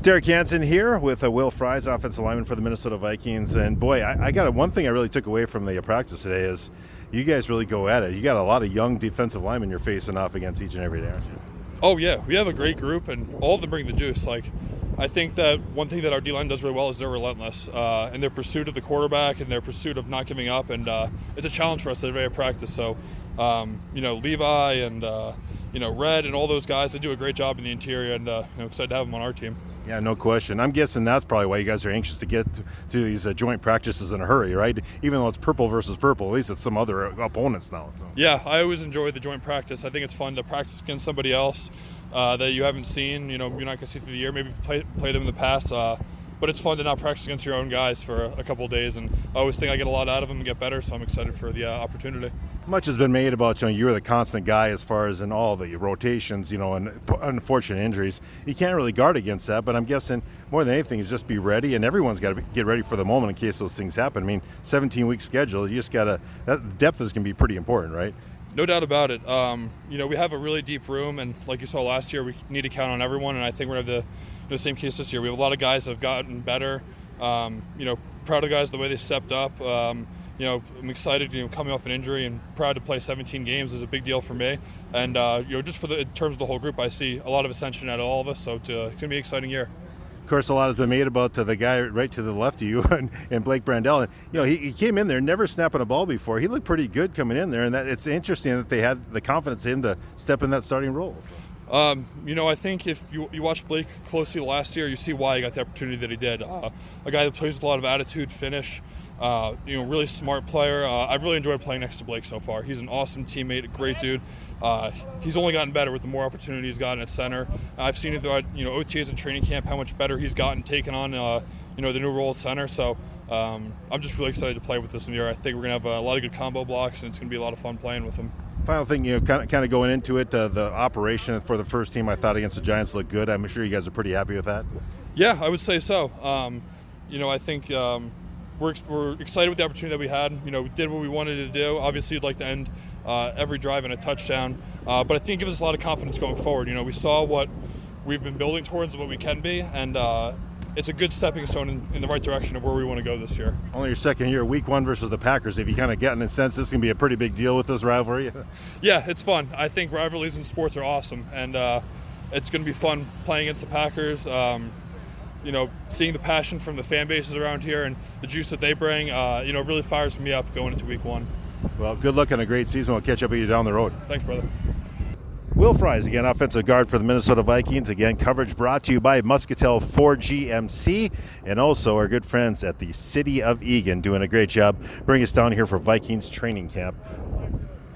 Derek Hanson here with Will Fries, offensive lineman for the Minnesota Vikings. And boy, I got one thing I really took away from the practice today is you guys really go at it. You got a lot of young defensive linemen you're facing off against each and every day, aren't you? Oh yeah, we have a great group, and all of them bring the juice. I think that one thing that our D-line does really well is they're relentless in their pursuit of the quarterback and their pursuit of not giving up, and it's a challenge for us every day at practice. So, Levi and Red and all those guys, they do a great job in the interior, and excited to have them on our team. Yeah, no question. I'm guessing that's probably why you guys are anxious to get to these joint practices in a hurry, right? Even though it's purple versus purple, at least it's some other opponents now. So. Yeah, I always enjoy the joint practice. I think it's fun to practice against somebody else that you haven't seen. You're not going to see through the year. Maybe you've played them in the past. But it's fun to now practice against your own guys for a couple of days, and I always think I get a lot out of them and get better, so I'm excited for the opportunity. Much has been made about you were the constant guy as far as in all the rotations, and unfortunate injuries. You can't really guard against that, but I'm guessing more than anything is just be ready, and everyone's got to get ready for the moment in case those things happen. I mean, 17-week schedule, you just got to – that depth is going to be pretty important, right? No doubt about it. We have a really deep room, and like you saw last year, we need to count on everyone, and I think we're going to have the same case this year. We have a lot of guys that have gotten better. Proud of the guys the way they stepped up. I'm excited, coming off an injury, and proud to play 17 games is a big deal for me. And just in terms of the whole group, I see a lot of ascension out of all of us. So it's going to be an exciting year. Of course, a lot has been made about the guy right to the left of you and Blake Brandell. And he came in there never snapping a ball before. He looked pretty good coming in there, and it's interesting that they had the confidence in him to step in that starting role. So. I think if you watch Blake closely last year, you see why he got the opportunity that he did. A guy that plays with a lot of attitude, finish, really smart player. I've really enjoyed playing next to Blake so far. He's an awesome teammate, a great dude. He's only gotten better with the more opportunities he's gotten at center. I've seen it throughout, OTAs and training camp, how much better he's gotten taking on, the new role at center. So I'm just really excited to play with this year. I think we're going to have a lot of good combo blocks, and it's going to be a lot of fun playing with him. Final thing, kind of going into it, the operation for the first team, I thought against the Giants looked good. I'm sure you guys are pretty happy with that. Yeah, I would say so. I think we're excited with the opportunity that we had. We did what we wanted to do. Obviously, you'd like to end every drive in a touchdown, but I think it gives us a lot of confidence going forward. We saw what we've been building towards and what we can be, and it's a good stepping stone in the right direction of where we want to go this year. Only your second year, week one versus the Packers. Have you kind of gotten a sense this is going to be a pretty big deal with this rivalry? Yeah, it's fun. I think rivalries in sports are awesome, and it's going to be fun playing against the Packers. Seeing the passion from the fan bases around here and the juice that they bring, really fires me up going into week one. Well, good luck and a great season. We'll catch up with you down the road. Thanks, brother. Will Fries, again, offensive guard for the Minnesota Vikings. Again, coverage brought to you by Muscatell GMC and also our good friends at the City of Eagan doing a great job bringing us down here for Vikings Training Camp.